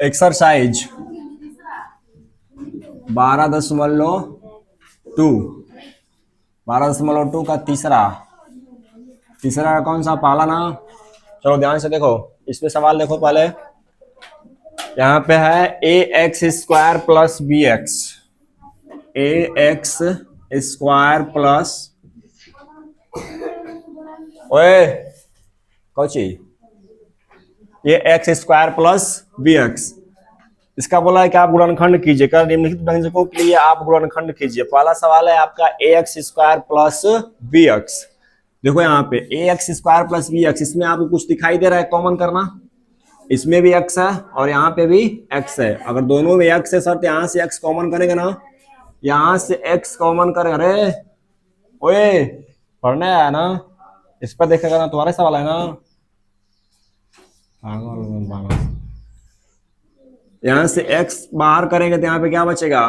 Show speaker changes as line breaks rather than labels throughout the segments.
Exercise 12.2 12.2 का तीसरा तीसरा कौन सा पाला ना। चलो ध्यान से देखो, इसमें सवाल देखो पहले। यहाँ पे है a x square plus b x, a x square plus, ओए कौची, ये x square plus b x. इसका बोला है कि आप गुणनखंड कीजिए, कर निम्नलिखित व्यंजकों के लिए आप गुणनखंड कीजिए। पहला सवाल है आपका a x square plus b x. देखो यहाँ पे a x square plus b x, इसमें आपको कुछ दिखाई दे रहा है, कॉमन करना। इसमें भी एक्स है और यहाँ पे भी एक्स है। अगर दोनों में एक्स है सर तो यहाँ से एक्स कॉमन करेंगे ना, यहाँ से एक्स कॉमन करे। अरे ओए पढ़ने आया ना, इस पर देखेगा ना, तुम्हारे सवाल है ना। यहां से x बाहर करेंगे तो यहाँ पे क्या बचेगा,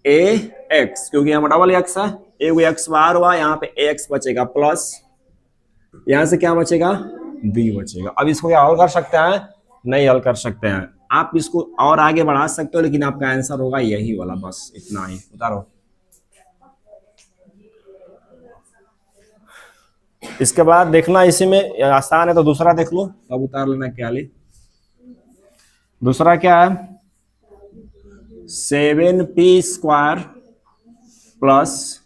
ए एक्स, क्योंकि यहाँ डबल एक्स है, एक एक्स बाहर हुआ, यहाँ पे ए एक्स बचेगा प्लस, यहां से क्या बचेगा, b बचेगा। अब इसको क्या और कर सकते हैं, नहीं हल कर सकते हैं। आप इसको और आगे बढ़ा सकते हो, लेकिन आपका आंसर होगा यही वाला, बस इतना ही। उतारो। इसके बाद देखना, इसी में आसान है तो दूसरा देख लो, अब उतार लेना क्या ली। दूसरा क्या है, 7p square plus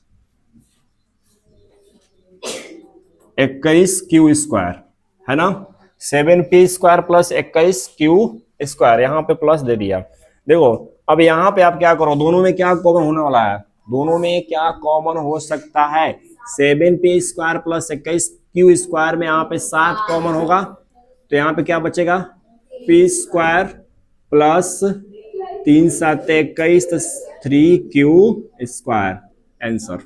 21q square, है ना। 7p square plus 21q square, यहाँ पे प्लस दे दिया। देखो अब यहाँ पे आप क्या करो, दोनों में क्या कॉमन होने वाला है, दोनों में क्या कॉमन हो सकता है। 7p square plus 21q square में यहाँ पे 7 कॉमन होगा, तो यहाँ पे क्या बचेगा, p square plus 3 7 21 3q square. Answer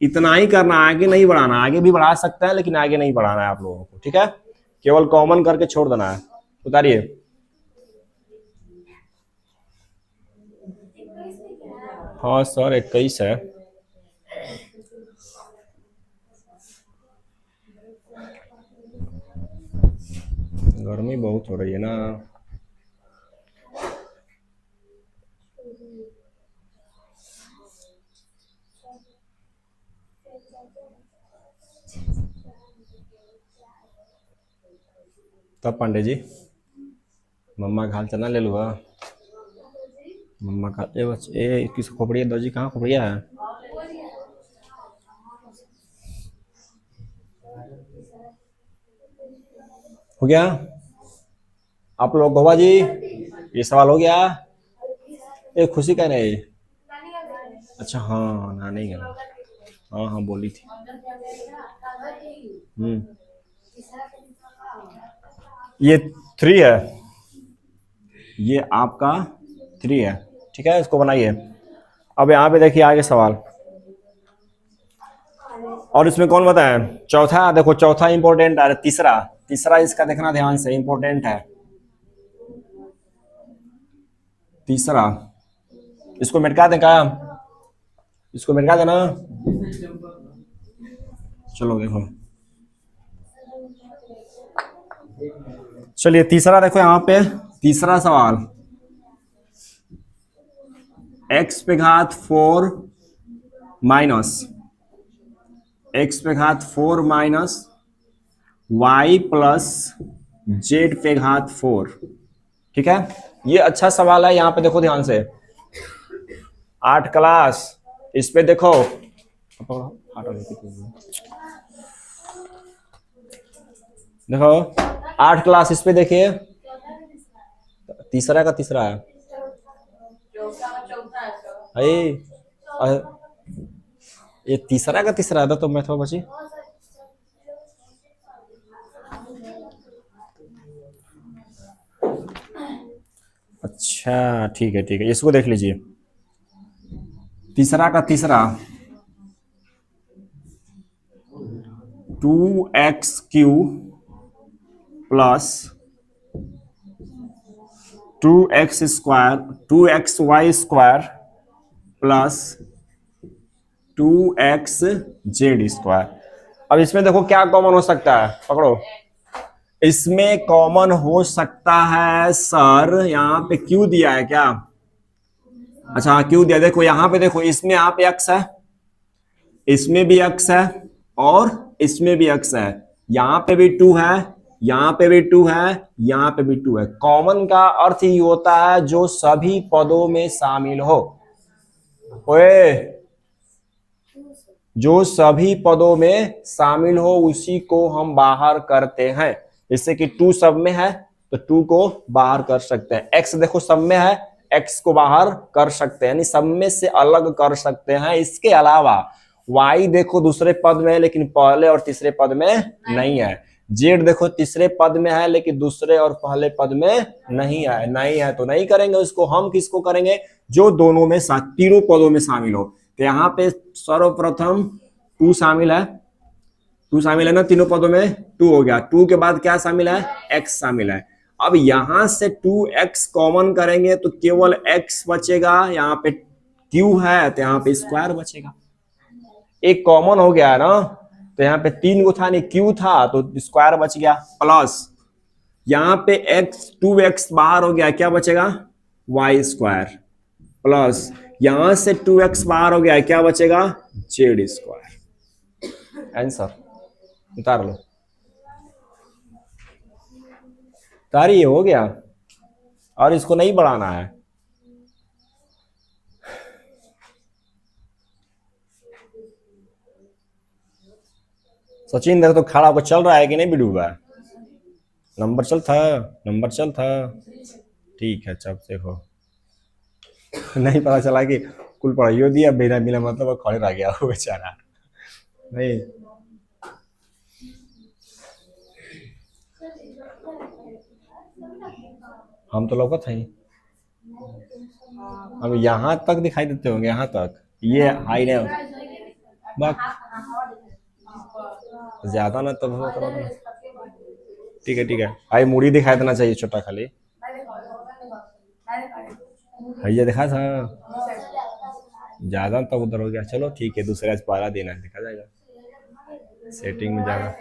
इतना ही करना, आगे नहीं बढ़ाना। आगे भी बढ़ा सकता है लेकिन आगे नहीं बढ़ाना है आप लोगों को, ठीक है। केवल कॉमन करके छोड़ देना है। उतारिए। हाँ सर 21 है। गर्मी बहुत हो रही है ना। तब पांडे जी मम्मा का हाल चलना ले लूँगा। मम्मा का ए किस खोपड़िया दर्जी, कहाँ खोपड़िया है। हो गया आप लोग गोवा जी, ये सवाल हो गया। ये खुशी का नहीं, अच्छा हाँ नानी का, हाँ हाँ बोली थी। ये 3 है, ये आपका 3 है, ठीक है। इसको बनाइए। अब यहाँ पे देखिए आगे सवाल, और इसमें कौन बताए, चौथा। देखो चौथा इंपॉर्टेंट है, तीसरा तीसरा इसका देखना ध्यान से, इंपॉर्टेंट है तीसरा। इसको मिटका दें क्या, इसको मिटका देना। चलो देखो, चलिए तीसरा देखो यहाँ पे, तीसरा सवाल, x पे घात 4 माइनस x पे घात 4 माइनस y प्लस z पे घात 4, ठीक है। ये अच्छा सवाल है। यहाँ पे देखो ध्यान से, 8 क्लास, इस पे देखो, देखो 8 क्लास, इस पे देखिए, तीसरा का तीसरा है ये तीसरा का तीसरा था, तो मैं थोड़ा बची। अच्छा ठीक है ठीक है, इसको देख लीजिए। तीसरा का तीसरा 2xq plus 2x square 2xy square plus 2xz square. अब इसमें देखो क्या कॉमन हो सकता है, पकड़ो। इसमें कॉमन हो सकता है सर, यहाँ पे क्यों दिया है क्या? अच्छा हाँ क्यों दिया, देखो यहाँ पे देखो, इसमें यहाँ पे x है, इसमें भी x है और इसमें भी x है, यहाँ पे भी 2 है, यहाँ पे भी 2 है, यहाँ पे भी 2 है। कॉमन का अर्थ ही होता है जो सभी पदों में शामिल हो। ओए, जो सभी पदों में शामिल हो उसी को हम बाहर करते हैं। जैसे कि 2 सब में है तो 2 को बाहर कर सकते हैं, x देखो सब में है, x को बाहर कर सकते हैं, यानी सब में से अलग कर सकते हैं। इसके अलावा y देखो दूसरे पद में है लेकिन पहले और तीसरे पद में नहीं है, z देखो तीसरे पद में है लेकिन दूसरे और पहले पद में नहीं है तो नहीं करेंगे उसको। हम किसको करेंगे? जो दोनों में तीनों पदों में शामिल हो। तो यहाँ पे सर्वप्रथम 2 शामिल है, 2 शामिल है ना तीनों पदों में, 2 हो गया। 2 के बाद क्या शामिल है? x शामिल है। अब यहां से 2x कॉमन करेंगे तो केवल x बचेगा, यहाँ पे q है तो यहाँ पे स्क्वायर बचेगा। एक कॉमन हो गया है ना, तो यहाँ पे 3 को था नहीं, q था तो स्क्वायर बच गया, प्लस यहाँ पे x 2x बाहर हो गया, क्या बचेगा? y स्क्वायर, प्लस यहां से 2x बाहर हो गया, क्या बचेगा? z square. आंसर उतार लो, उतारिए, हो गया। और इसको नहीं बढ़ाना है। सचिन देखो तो खड़ा होकर चल रहा है कि नहीं डूबा? नंबर चल था। ठीक है, चल देखो नहीं पता चला कि कुल पढ़ाइयो दिया बिना बिना मतलब खड़े रह गया वो बेचारा। नहीं हम तो लौकत है, अब यहाँ तक दिखाई देते होंगे, यहाँ तक ये हाई ने ज्यादा ना तब हो करो ना। ठीक है भाई, मुड़ी दिखाई देना चाहिए छोटा खाली, भैया दिखा था ज्यादा तब उधर हो गया। चलो ठीक है, दूसरा पारा देना है, देखा जाएगा। सेटिंग में जाना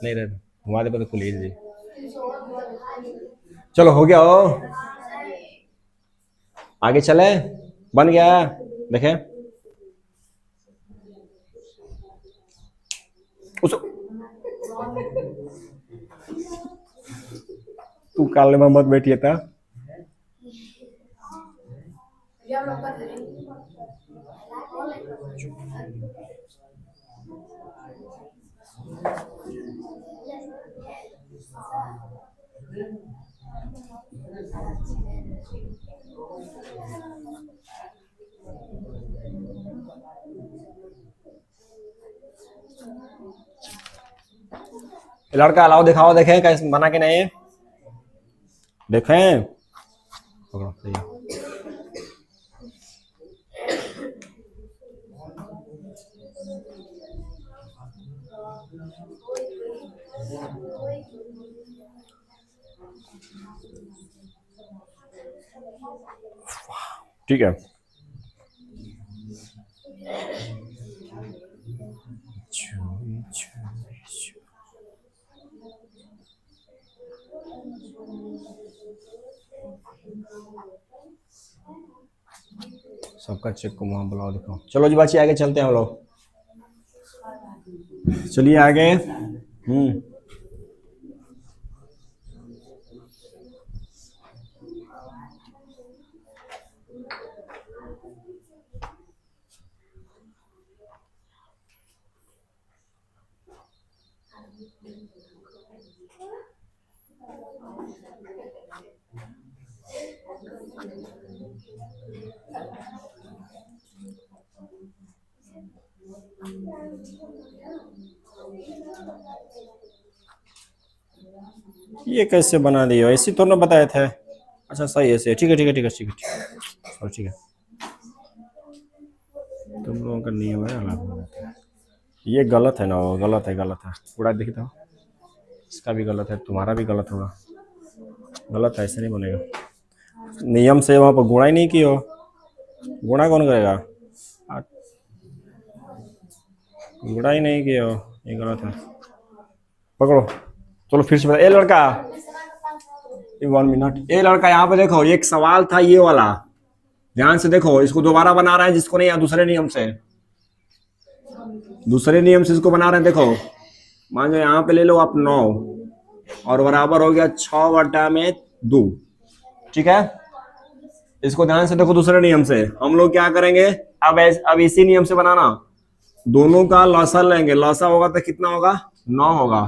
नहीं रहता, घुमा दे तो खुल ही जी। चलो हो गया हो, आगे चले, बन गया, देखे उस तू काले मोहम्मद बैठिए था। लड़का अलाव दिखाओ, देखें कैसे बना के नहीं, देखें पकड़ो सही है। ठीक है, सबका चेक को वहां बुलाओ, दिखाओ। चलो जी बाची आगे चलते हैं हम लोग, चलिए आगे। ये कैसे बना दिया, ऐसे तो ना बताए थे। अच्छा सही है, सही, ठीक है ठीक है। तुम लोगों का नियम है अलग, ये गलत है ना, वो गलत है पूरा देखी था, इसका भी गलत है, तुम्हारा भी गलत होगा, गलत है, ऐसे नहीं बनेगा। नियम से वहां पर गुणा ही नहीं की हो, गुणा कौन करेगा? गुणा ही नहीं किया हो, ये गलत है। पकड़ो, चलो फिर से बता। ए लड़का, 1 मिनट। ए लड़का, यहाँ पे देखो, एक सवाल था ये वाला, ध्यान से देखो। इसको दोबारा बना रहे हैं, जिसको नहीं, दूसरे नियम से, दूसरे नियम से इसको बना रहे हैं। देखो, मान लो यहाँ पे ले लो आप 9 और बराबर हो गया 6/2। ठीक है, इसको ध्यान से देखो। दूसरे नियम से हम लोग क्या करेंगे, अब इसी नियम से बनाना। दोनों का लसा लेंगे, लसा होगा तो कितना होगा, 9 होगा।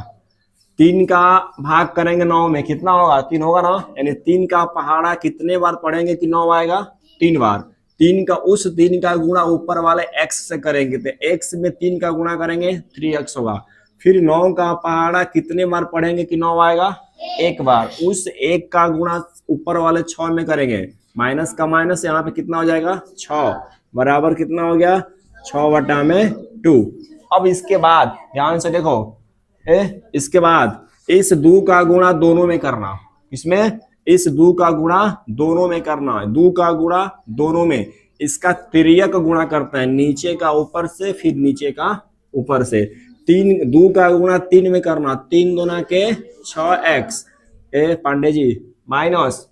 3 का भाग करेंगे 9 में, कितना होगा, 3 होगा ना। यानी 3 का पहाड़ा कितने बार पढ़ेंगे कि 9 आएगा, 3 बार। 3 का उस 3 का गुणा ऊपर वाले x से करेंगे, तो x में 3 का गुणा करेंगे 3x होगा। फिर 9 का पहाड़ा कितने बार पढ़ेंगे कि 9 आएगा, 1 बार। उस 1 का गुणा ऊपर वाले 6 में करेंगे, माइनस का माइनस, यहाँ पे कितना हो जाएगा, 6 बराबर कितना हो गया, 6/2। अब इसके बाद ध्यान से देखो, इसके बाद इस 2 का गुणा दोनों में करना। इसमें इस 2 का गुणा दोनों में करना है, 2 का गुणा दोनों में। इसका तिर्यक गुणा करते हैं, नीचे का ऊपर से, फिर नीचे का ऊपर से। 2 का गुणा 3 में करना, 3 दूना के 6x, पांडे जी, माइनस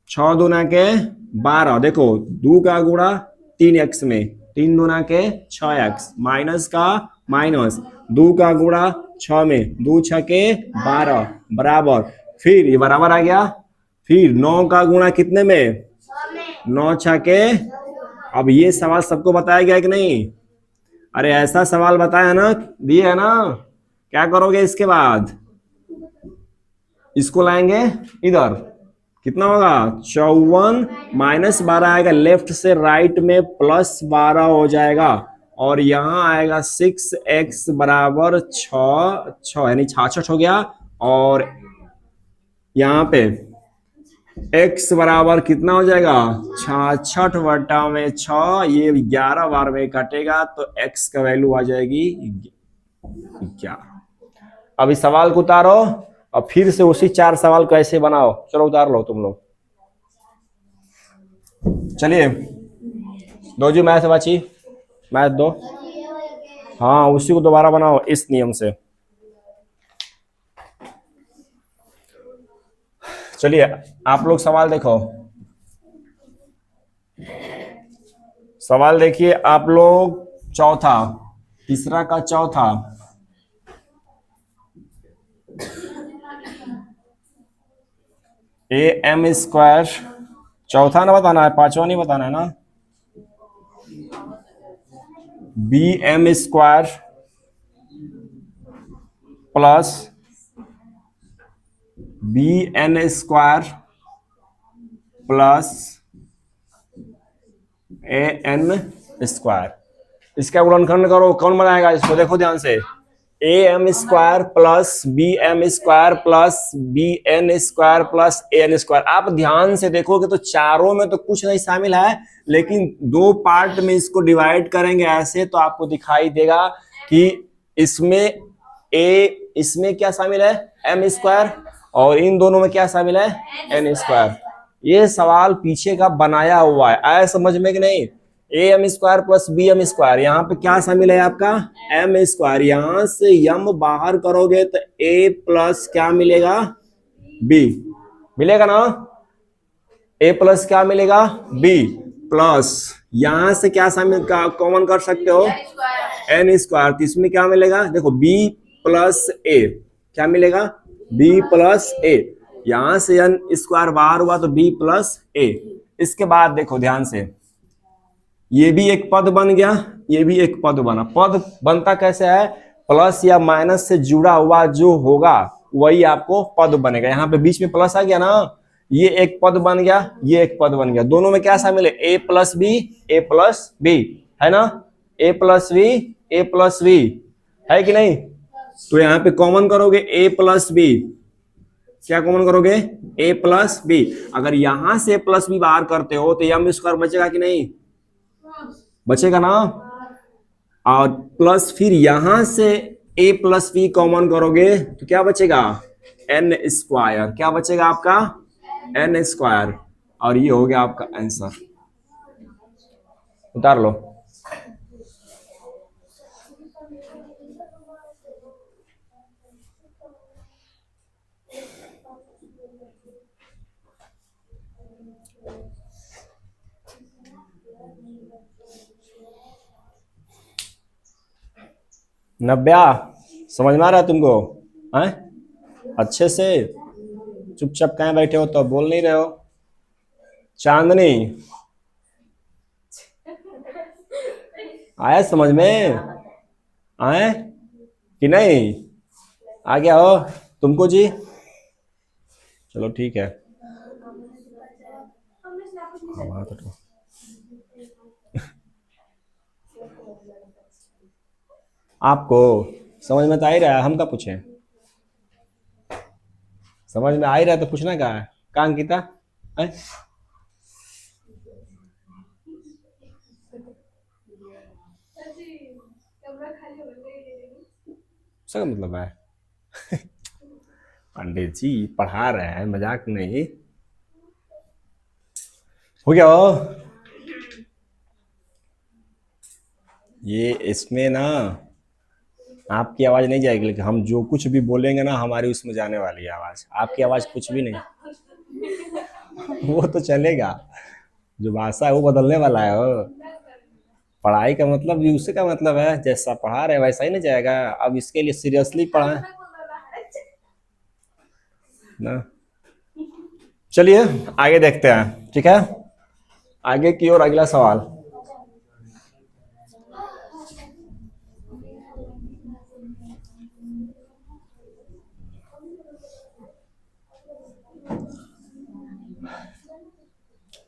6 दूना के 12। देखो, 2 का गुणा 3x में, 3 दूना के 6x, माइनस का माइनस, 2 का गुणा 6 में, 2 6 के 12 बराबर। फिर ये बराबर आ गया। फिर 9 का गुणा कितने में, 9 6 के। अब ये सवाल सबको बताया गया कि नहीं, अरे ऐसा सवाल बताया ना, दिए है ना। क्या करोगे इसके बाद, इसको लाएंगे इधर, कितना होगा, 54 माइनस 12 आएगा, लेफ्ट से राइट में प्लस 12 हो जाएगा। और यहाँ आएगा 6x बराबर 6 यानी 66 हो गया। और यहाँ पे x बराबर कितना हो जाएगा, 66/6, ये 11 बार में कटेगा, तो x का वैल्यू आ जाएगी 11। अब इस सवाल को उतारो और फिर से उसी 4 सवाल को ऐसे बनाओ। चलो उतार लो तुम लोग। चलिए दो जी मैथ बाची, मैथ दो। हाँ, उसी को दोबारा बनाओ इस नियम से। चलिए आप लोग सवाल देखो, सवाल देखिए आप लोग। चौथा, तीसरा का चौथा, am², चौथा ना बताना है, पांचवा नहीं बताना है ना। bm² plus bn² plus an²। इसका गुणनखंड करो, कौन बनाएगा इसको, देखो ध्यान से। am² plus bm² plus bn² plus an²। आप ध्यान से देखोगे तो चारों में तो कुछ नहीं शामिल है, लेकिन 2 पार्ट में इसको डिवाइड करेंगे ऐसे, तो आपको दिखाई देगा कि इसमें क्या शामिल है, m², और इन दोनों में क्या शामिल है, n²। ये सवाल पीछे का बनाया हुआ है, आया समझ में कि नहीं। am² प्लस bm², यहाँ पे क्या शामिल है आपका, m²। यहां से m बाहर करोगे तो a प्लस क्या मिलेगा, b मिलेगा ना। a प्लस क्या मिलेगा, b प्लस, यहां से क्या शामिल कॉमन कर सकते हो, n²। तो इसमें क्या मिलेगा, देखो b प्लस a, क्या मिलेगा, b प्लस a। यहां से n² बाहर हुआ तो b प्लस a। इसके बाद देखो ध्यान से, ये भी एक पद बन गया, ये भी एक पद बना। पद बनता कैसे है, प्लस या माइनस से जुड़ा हुआ जो होगा वही आपको पद बनेगा। यहाँ पे बीच में प्लस आ गया ना, ये एक पद बन गया, ये एक पद बन गया। दोनों में क्या शामिल है, a plus b, a plus b, है ना, a plus b, a plus b, है कि नहीं। तो यहाँ पे कॉमन करोगे a प्लस b, क्या कॉमन करोगे, a प्लस b। अगर यहां से a प्लस b बाहर करते हो तो m² बचेगा कि नहीं, बचेगा ना। और प्लस फिर यहां से a प्लस b कॉमन करोगे तो क्या बचेगा, n²। क्या बचेगा आपका, n²। और ये हो गया आपका आंसर। उतार लो। नब्या, समझ में आ रहा है तुमको? हैं? अच्छे से चुपचाप कहाँ बैठे हो तो बोल नहीं रहे हो? चांदनी, आया समझ में? आए कि नहीं? आ गया हो तुमको जी? चलो ठीक है। हाँ, वहाँ तो आपको समझ में तो आ ही रहा है, हम क्या पूछें? समझ में आ ही रहा है तो पूछना क्या है? कहाँ अंकिता है? उसका मतलब है पंडित जी पढ़ा रहे हैं, मजाक नहीं। हो गया हो? ये इसमें ना आपकी आवाज नहीं जाएगी, लेकिन हम जो कुछ भी बोलेंगे ना हमारी उसमें जाने वाली है आवाज। आपकी आवाज कुछ भी नहीं। वो तो चलेगा, जो भाषा है वो बदलने वाला है। वो पढ़ाई का मतलब भी उसी का मतलब है, जैसा पढ़ा रहे वैसा ही नहीं जाएगा। अब इसके लिए सीरियसली पढ़ा ना। चलिए आगे देखते हैं, ठीक है? आगे की ओर अगला सवाल।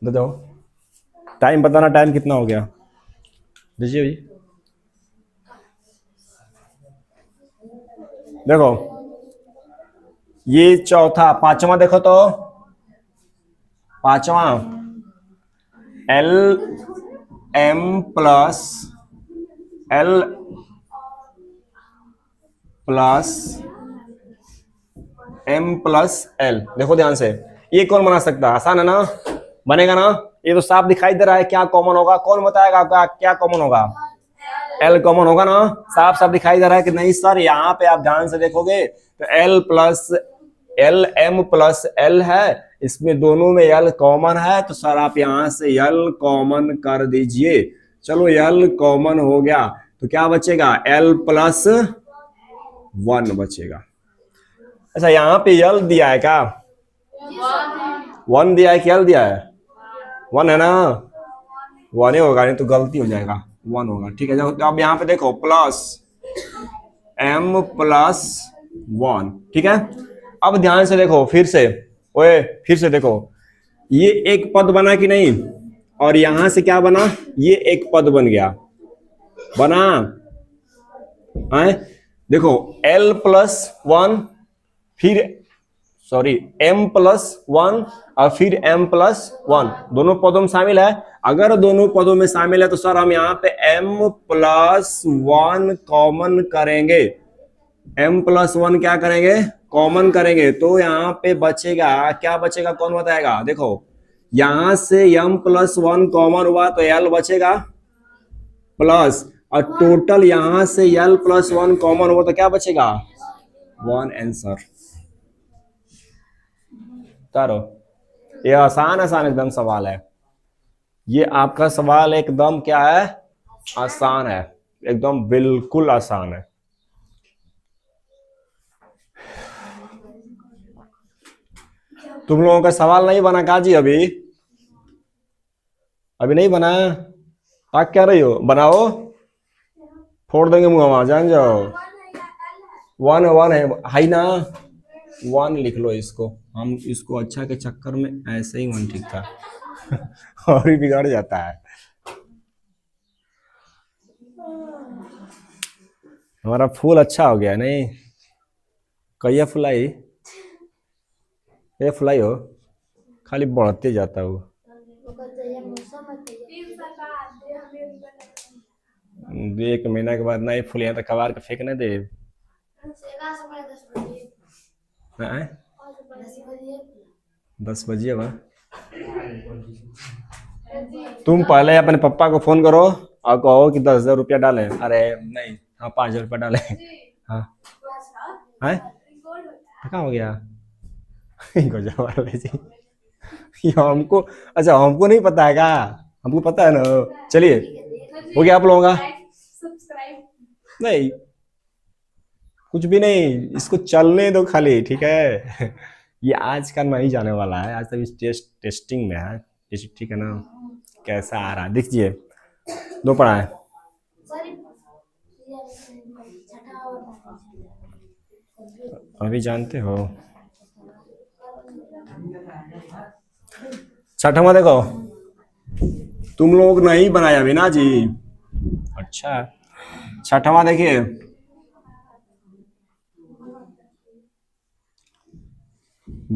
दे दो टाइम, बताना टाइम कितना हो गया। दीजिए जी। देखो ये चौथा, पांचवा देखो तो, पांचवा L M plus L plus M plus L. देखो ध्यान से, ये कौन बना सकता है? आसान है ना, बनेगा ना? ये तो साफ दिखाई दे रहा है। क्या कॉमन होगा? कौन बताएगा क्या कॉमन होगा? एल कॉमन होगा ना? साफ साफ दिखाई दे रहा है कि नहीं सर? यहाँ पे आप ध्यान से देखोगे तो L plus L M plus L है, इसमें दोनों में एल कॉमन है, तो सर आप यहाँ से एल कॉमन कर दीजिए। चलो एल कॉमन हो गया तो क्या बचेगा? एल प्लस वन बचेगा। अच्छा यहाँ पे एल दिया है क्या? वन दिया है कि एल दिया है? वन है ना? वन ही होगा, नहीं तो गलती हो जाएगा। वन होगा, ठीक है। तो अब यहाँ पे देखो प्लस एम प्लस वन, ठीक है। अब ध्यान से देखो फिर से, ओए फिर से देखो, ये एक पद बना कि नहीं? और यहां से क्या बना? ये एक पद बन गया, बना है? देखो एल प्लस वन, फिर सॉरी एम प्लस वन, और फिर एम प्लस वन, दोनों पदों में शामिल है। अगर दोनों पदों में शामिल है तो सर हम यहाँ पे एम प्लस वन कॉमन करेंगे। एम प्लस वन क्या करेंगे? कॉमन करेंगे। तो यहाँ पे बचेगा क्या? बचेगा कौन बताएगा? देखो यहां से एम प्लस वन कॉमन हुआ तो एल बचेगा प्लस, और टोटल यहां से एल प्लस वन कॉमन हुआ तो क्या बचेगा? One answer. करो, ये आसान आसान एकदम सवाल है। ये आपका सवाल एकदम क्या है? आसान है, एकदम बिल्कुल आसान है। तुम लोगों का सवाल नहीं बना काजी? अभी अभी नहीं बना? आप क्या रही हो? बनाओ, फोड़ देंगे मुंह, जान जाओ। वन वन है ना? वन लिख लो इसको, हम इसको अच्छा के चक्कर में ऐसे ही वन ठीक था। और ही बिगड़ जाता है। हमारा फूल अच्छा हो गया नहीं? कैया फुलाई? ये फुलाई हो, खाली बढ़ते जाता हो। 1 महीना के बाद नहीं फूल, यहाँ तो कबार के फेंकने दे। हैं? 10 बजे बा? तुम पहले अपने पापा को फोन करो और कहो कि 10,000 रुपया डालें। अरे नहीं, हाँ 5,000 रुपया डालें। हाँ है, कहाँ हो गया? गजब वाले जी। ये हमको, अच्छा हमको नहीं पता है क्या? हमको पता है ना। चलिए, हो गया आप लोगों का? नहीं, कुछ भी नहीं, इसको चलने दो खाली, ठीक है। ये आज का नहीं जाने वाला है, आज तक इस टेस्टिंग में है। ठीक है ना? कैसा आ रहा है देखिए। दो पढ़ा है। अभी जानते हो? छठवा देखो, तुम लोग नहीं बनाया अभी ना जी? अच्छा, छठवा देखिए,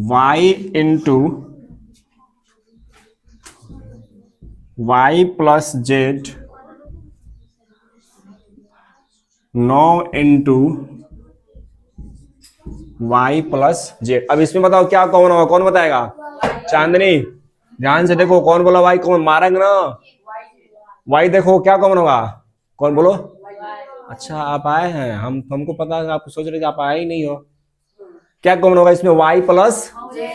y into y plus z 9 into y plus z. अब इसमें बताओ क्या कौन होगा, कौन बताएगा? चांदनी, ध्यान से देखो, कौन बोला वाई, कौन मारेंगे ना? वाई देखो क्या कौन होगा, कौन बोलो? अच्छा आप आए हैं, हमको पता है, आप सोच रहे थे आप आए ही नहीं हो। क्या कॉमन होगा इसमें? y plus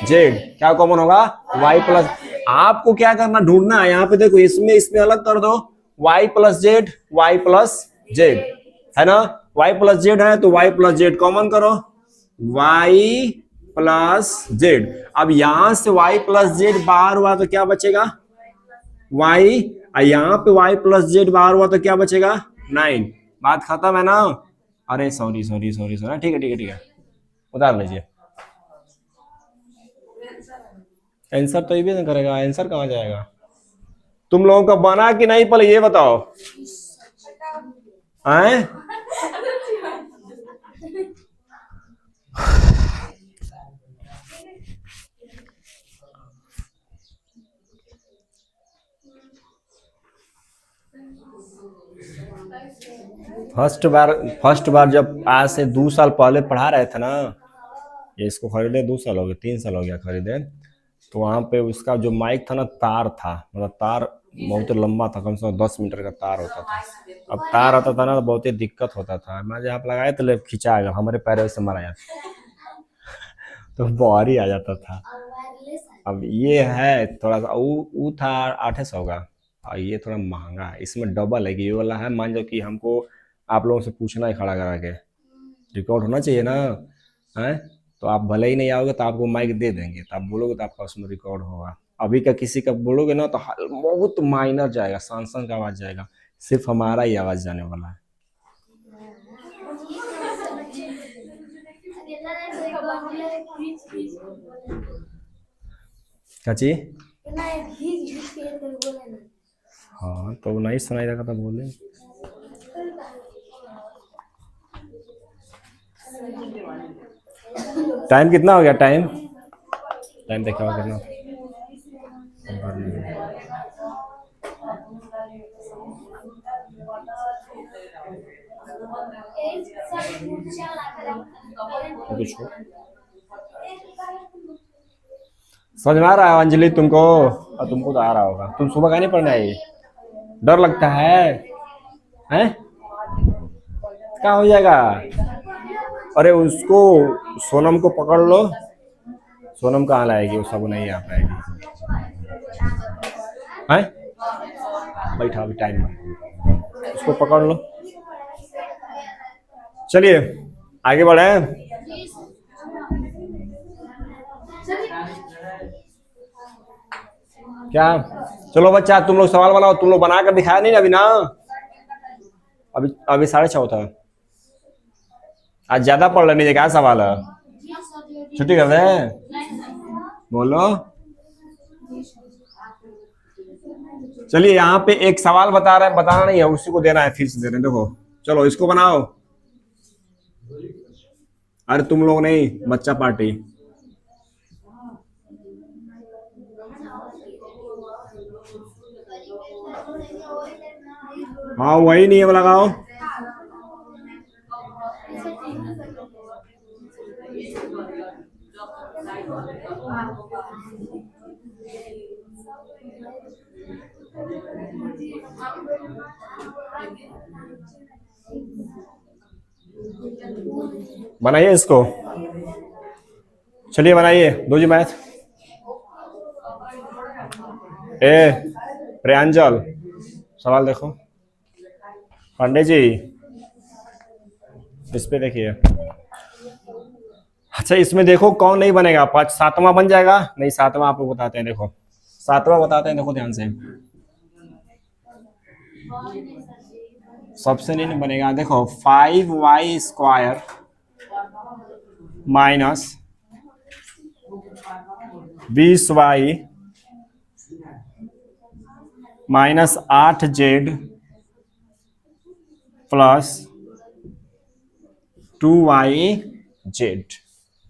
Z. क्या कॉमन होगा? y plus. आपको क्या करना, ढूंढना है यहाँ पे, देखो इसमें इसमें अलग कर दो, y plus Z, y plus Z है ना? y प्लस जेड है तो y प्लस जेड कॉमन करो, y प्लस जेड। अब यहां से y प्लस जेड बाहर हुआ तो क्या बचेगा? y। यहाँ पे y प्लस जेड बाहर हुआ तो क्या बचेगा? 9। बात खत्म है ना? अरे सॉरी सॉरी सॉरी सॉरी, ठीक है ठीक है ठीक है, उतार लीजिए। आंसर तो ये भी नहीं करेगा, आंसर कहाँ जाएगा? तुम लोगों का बना कि नहीं, पहले ये बताओ। आए? फर्स्ट बार जब आज से 2 साल पहले पढ़ा रहे थे ना, ये इसको खरीदे 2 साल हो गए, 3 साल हो गया खरीदे, तो वहां पे उसका जो माइक था ना, तार था, मतलब तार बहुत लंबा था, कम से कम 10 मीटर का तार होता था। अब तार आता था ना तो बहुत ही दिक्कत होता था, मैं जहाँ लगाए तो खिंचा आएगा, हमारे पैरों से मारा जाता तो बाहर ही आ जाता था। अब ये है थोड़ा सा, वो था 800 का, और ये थोड़ा महंगा है, इसमें डबल है कि ये वाला है, मान लो कि हमको आप लोगों से पूछना है खड़ा करा के, रिकॉर्ड होना चाहिए ना, है? तो आप भले ही नहीं आओगे तो आपको माइक दे देंगे, तो आप बोलोगे तो आपका उसमें रिकॉर्ड होगा। अभी का किसी का बोलोगे ना तो बहुत माइनर जाएगा, सांसद का आवाज जाएगा, सिर्फ हमारा ही आवाज जाने वाला है। क्या चाहिए? हाँ तो नहीं सुनाई देगा तो बोले। टाइम कितना हो गया? टाइम टाइम देखा कितना? समझ में आ रहा है अंजलि तुमको? और तुमको तो आ रहा होगा, तुम सुबह का नहीं पढ़ने आई? डर लगता है? हैं? क्या हो जाएगा? अरे उसको, सोनम को पकड़ लो, सोनम कहाँ लाएगी, वो सब नहीं आ पाएगी। हैं? बैठा अभी टाइम में, उसको पकड़ लो। चलिए आगे बढ़े। क्या? चलो बच्चा तुम लोग सवाल बनाओ, तुम लोग बनाकर दिखाया नहीं अभी ना? अभी अभी 6:30 था, आज ज्यादा पढ़ लेने क्या सवाल है? छुट्टी कर रहे हैं? बोलो। चलिए यहाँ पे एक सवाल बता रहे हैं, बताना नहीं है, उसी को देना है, फिर से दे रहे हैं, देखो। चलो इसको बनाओ। अरे तुम लोग नहीं, बच्चा पार्टी। हाँ वही नियम लगाओ। बनाइए इसको, चलिए बनाइए, दो जी मैथ। ए प्रियांजल, सवाल देखो। पांडे जी इस पे देखिए। अच्छा इसमें देखो कौन नहीं बनेगा, पांच सातवां बन जाएगा? नहीं, सातवां आपको बताते हैं, देखो सातवां बताते हैं, देखो ध्यान से। सबसे नहीं बनेगा, देखो 5y² minus 20y minus 8z plus 2yz।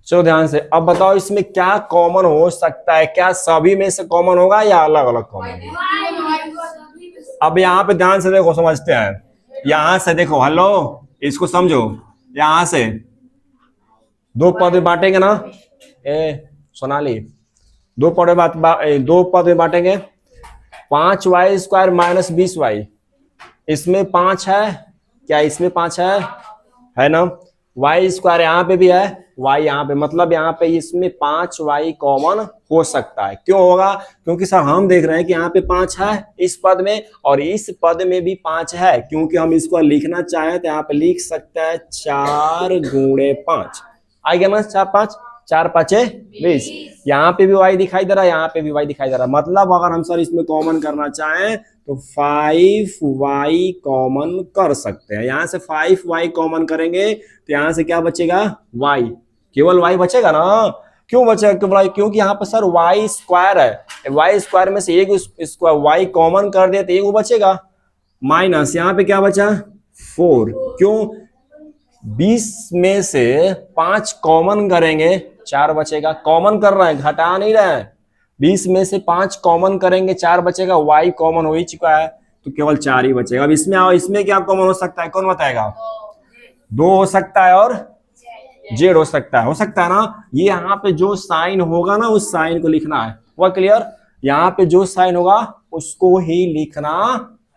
चलो ध्यान से, अब बताओ इसमें क्या कॉमन हो सकता है? क्या सभी में से कॉमन होगा या अलग अलग कॉमन होगा? अब यहाँ पे ध्यान से देखो, समझते हैं। यहां से देखो, हेलो इसको समझो, यहां से दो पद में बांटेंगे ना, सोनाली, दो पद में बांटेंगे। 5y² माइनस 20y, इसमें 5 है क्या? इसमें 5 है ना? y² यहाँ पे भी है, y यहाँ पे, मतलब यहाँ पे इसमें 5y कॉमन हो सकता है। क्यों होगा? क्योंकि सर हम देख रहे हैं कि यहाँ पे 5 है इस पद में, और इस पद में भी 5 है। क्योंकि हम इसको लिखना चाहें तो यहाँ पे लिख सकते हैं 4 गुणे 5, आ गया ना? 4 5, 4 5 20। यहाँ पे भी y दिखाई दे रहा है, यहाँ पे भी y दिखाई दे रहा है। मतलब अगर हम सर इसमें कॉमन करना चाहें तो 5y कॉमन कर सकते हैं। यहां से 5y कॉमन करेंगे तो यहां से क्या बचेगा? y, केवल y बचेगा ना? क्यों बचेगा केवल y? क्योंकि यहाँ पर सर y² है, y² में से एक y कॉमन कर दे तो एक बचेगा, माइनस यहाँ पे क्या बचा? 4। क्यों? 20 में से 5 कॉमन करेंगे 4 बचेगा। कॉमन कर रहे हैं, घटा नहीं रहे हैं। 20 में से 5 कॉमन करेंगे 4 बचेगा, y कॉमन हो ही चुका है तो केवल 4 ही बचेगा। अब इसमें आओ, इसमें क्या कॉमन हो सकता है? कौन बताएगा? 2 हो सकता है और z हो सकता है ना? ये यहाँ पे जो साइन होगा ना, उस साइन को लिखना है, वो क्लियर? यहाँ पे जो साइन होगा उसको ही लिखना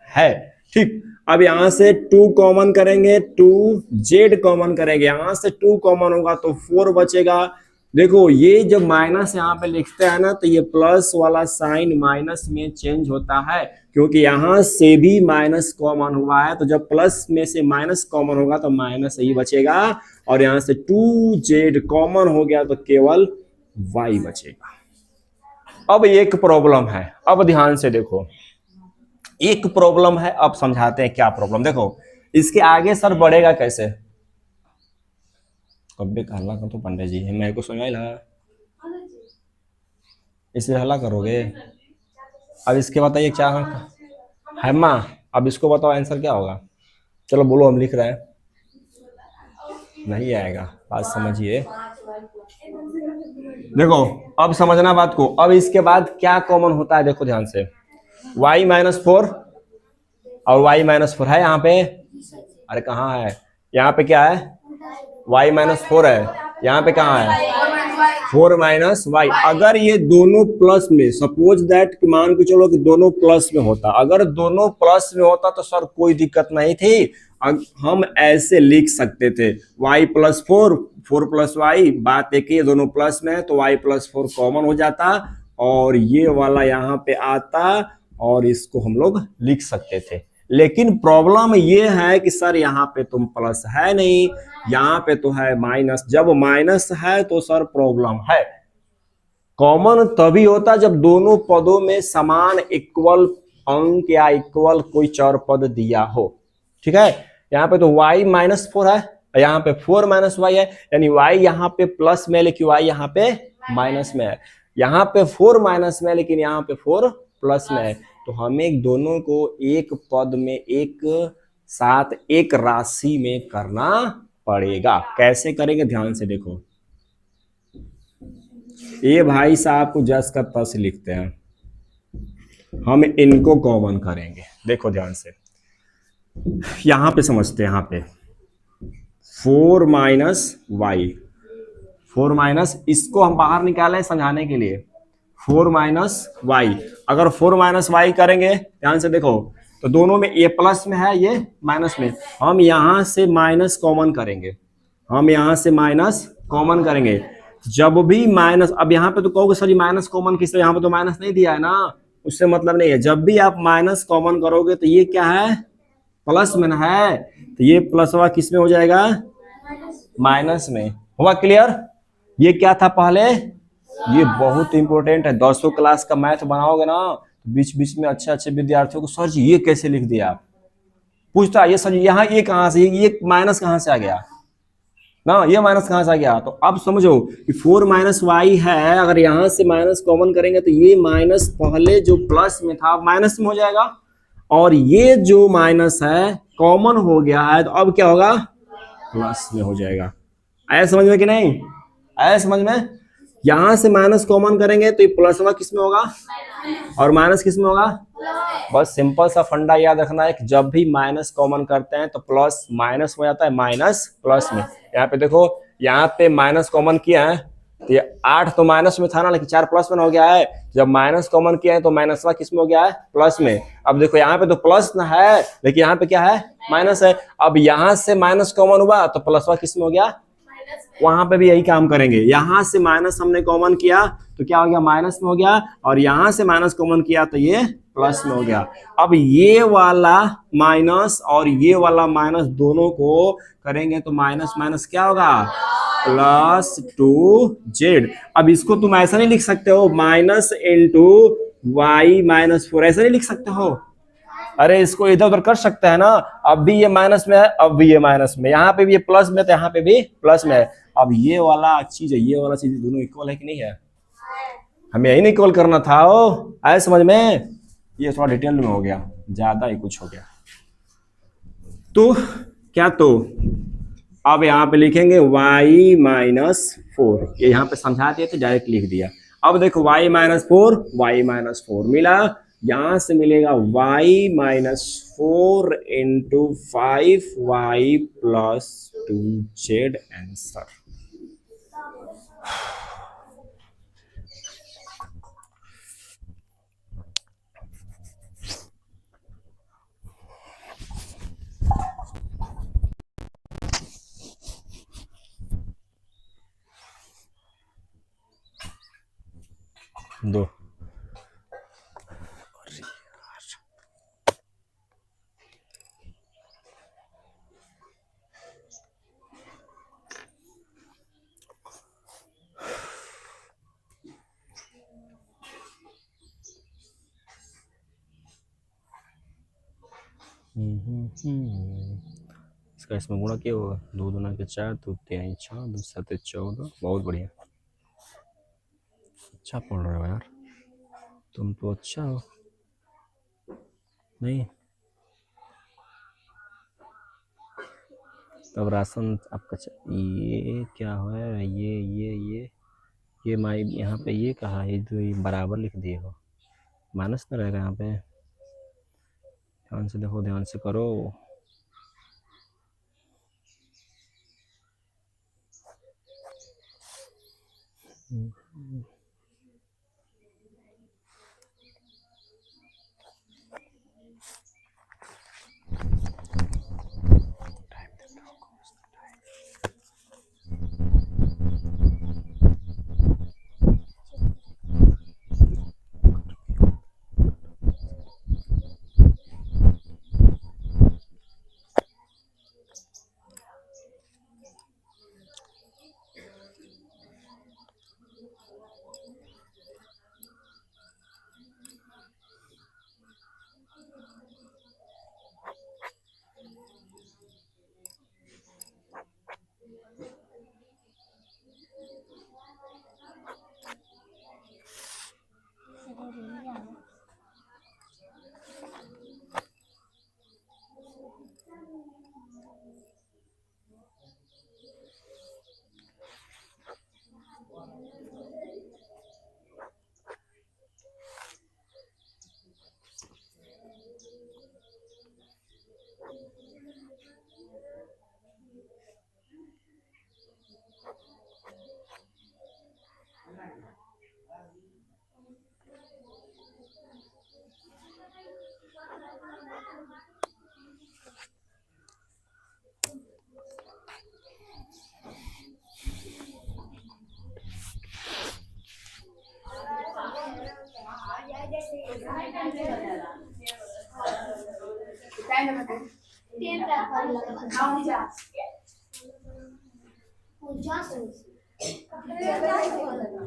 है, ठीक। अब यहां से 2 कॉमन करेंगे, 2z कॉमन करेंगे, यहां से 2 कॉमन होगा तो 4 बचेगा। देखो ये जब माइनस यहाँ पे लिखते हैं ना, तो ये प्लस वाला साइन माइनस में चेंज होता है, क्योंकि यहां से भी माइनस कॉमन हुआ है। तो जब प्लस में से माइनस कॉमन होगा तो माइनस ही बचेगा, और यहां से 2z कॉमन हो गया तो केवल y बचेगा। अब एक प्रॉब्लम है, अब ध्यान से देखो, एक प्रॉब्लम है। अब समझाते हैं क्या प्रॉब्लम। देखो इसके आगे सर बढ़ेगा कैसे? कब्बे का हल्ला कर तो पंडित जी, मेरे को सुनाई लगा, इसलिए हल्ला करोगे। अब इसके बताइए क्या है माँ? अब इसको बताओ आंसर क्या होगा? चलो बोलो, हम लिख रहे हैं। नहीं आएगा, बात समझिए। देखो अब समझना बात को। अब इसके बाद क्या कॉमन होता है? देखो ध्यान से, y-4 और y-4 है यहाँ पे। अरे कहाँ है? यहाँ पे क्या है? y-4 है। यहाँ पे कहाँ है? 4 - y। अगर ये दोनों प्लस में, सपोज दैट मान के चलो कि दोनों प्लस में होता, अगर दोनों प्लस में होता तो सर कोई दिक्कत नहीं थी, हम ऐसे लिख सकते थे y+4, 4+y। बात एक ही, दोनों प्लस में है तो y+4 कॉमन हो जाता और ये वाला यहाँ पे आता और इसको हम लोग लिख सकते थे। लेकिन प्रॉब्लम ये है कि सर यहाँ पे तुम प्लस है नहीं, यहाँ पे तो है माइनस। जब माइनस है तो सर प्रॉब्लम है। कॉमन तभी होता जब दोनों पदों में समान इक्वल अंक या इक्वल कोई चर पद दिया हो, ठीक है। यहाँ पे तो y-4 है, यहाँ पे 4 - y है, यानी y यहाँ पे प्लस में लेकिन y यहाँ पे माइनस में है। यहाँ पे 4 माइनस में लेकिन यहाँ पे 4 प्लस में है। तो हमें दोनों को एक पद में एक साथ एक राशि में करना पड़ेगा। कैसे करेंगे? ध्यान से देखो, ये भाई साहब को जस का तस लिखते हैं, हम इनको कॉमन करेंगे। देखो ध्यान से, यहां पे समझते हैं, यहां पे 4 - y, 4 इसको हम बाहर निकाले समझाने के लिए, 4 - y। अगर 4 - y करेंगे, ध्यान से देखो, तो दोनों में ये प्लस में है, ये माइनस में। हम यहां से माइनस कॉमन करेंगे, हम यहां से माइनस कॉमन करेंगे। जब भी माइनस, अब यहाँ पे तो कहोगे सर जी माइनस कॉमन किस, यहाँ पे तो माइनस नहीं दिया है ना, उससे मतलब नहीं है। जब भी आप माइनस कॉमन करोगे तो ये क्या है, प्लस में ना है, तो ये प्लस वा किस में हो जाएगा, माइनस में। हुआ क्लियर? ये क्या था पहले, ये बहुत इंपॉर्टेंट है। 200 क्लास का मैथ बनाओगे ना तो बीच बीच में अच्छे अच्छे विद्यार्थियों को सर जी ये कैसे लिख दिया आप, पूछता है ये सर यहाँ ये कहाँ से, ये माइनस कहाँ से आ गया ना, ये माइनस कहां से आ गया। तो अब समझो कि 4 माइनस वाई है, अगर यहां से माइनस कॉमन करेंगे तो ये माइनस पहले जो प्लस में था माइनस में हो जाएगा, और ये जो माइनस है कॉमन हो गया है तो अब क्या होगा, प्लस में हो जाएगा। आया समझ में कि नहीं, आया समझ में? यहां से माइनस कॉमन करेंगे तो ये प्लस में किस में होगा, और माइनस किस में होगा। बस सिंपल सा फंडा याद रखना है कि जब भी माइनस कॉमन करते हैं तो प्लस माइनस हो जाता है, माइनस प्लस में। यहाँ पे देखो, यहाँ पे माइनस कॉमन किया है तो ये 8 तो माइनस में था ना, लेकिन 4 प्लस में हो गया है। जब माइनस कॉमन किया है तो माइनस का किस में हो गया है, प्लस में। अब देखो यहाँ पे तो प्लस ना है, लेकिन यहाँ पे क्या है, माइनस है। अब यहाँ से माइनस कॉमन हुआ तो प्लस का किस में हो गया, वहां पे भी यही काम करेंगे। यहां से माइनस हमने कॉमन किया तो क्या हो गया, माइनस में हो गया, और यहां से माइनस कॉमन किया तो ये प्लस में हो गया। अब ये वाला माइनस और ये वाला माइनस दोनों को करेंगे तो माइनस माइनस क्या होगा, प्लस 2z। अब इसको तुम ऐसा नहीं लिख सकते हो माइनस इंटू वाई माइनस 4, ऐसा नहीं लिख सकते हो। अरे इसको इधर उधर कर सकते हैं ना, अब भी ये माइनस में है, अब भी ये माइनस में, यहाँ पे भी ये प्लस में तो यहाँ पे भी प्लस में है। अब ये वाला चीज है, ये वाला चीज दोनों इक्वल है कि नहीं है, हमें यही नहीं इक्वल करना था। ओ आए समझ में? ये थोड़ा डिटेल में हो गया, ज्यादा ही कुछ हो गया। तो क्या, तो अब यहाँ पे लिखेंगे y माइनस 4, ये यहाँ पे समझा दिए थे, डायरेक्ट लिख दिया। अब देखो y माइनस 4, y माइनस 4 मिला, यहां से मिलेगा y minus 4 into 5y plus 2z answer. दो इसका इसमें गुणा क्या होगा, 2 दूना के 4, 2 तिहाई 6, 2 7 14। बहुत बढ़िया, अच्छा पढ़ रहे हो यार तुम तो, अच्छा हो नहीं। तब राशन आपका ये क्या है, ये माई यहाँ पे ये कहा है, जो ये बराबर लिख दिए हो, माइनस में रहेगा यहाँ पे। ध्यान से देखो, ध्यान से करो।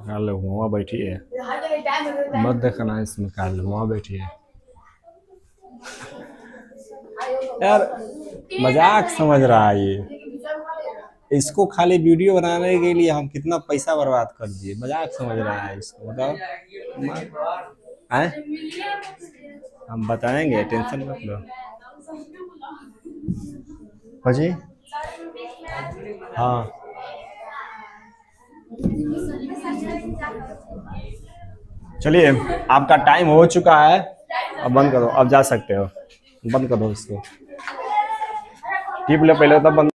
काल वहाँ बैठी है, मत देखना इसमें, काल वहाँ बैठी है यार, मजाक समझ रहा है ये। इसको खाली वीडियो बनाने के लिए हम कितना पैसा बर्बाद कर दिए, मजाक समझ रहा है इसको, बताओ हैं? हम बताएंगे, टेंशन मत लो। जी हाँ, चलिए आपका टाइम हो चुका है, अब बंद करो, अब जा सकते हो, बंद करो इसको, टिप ले पहले तब बंद।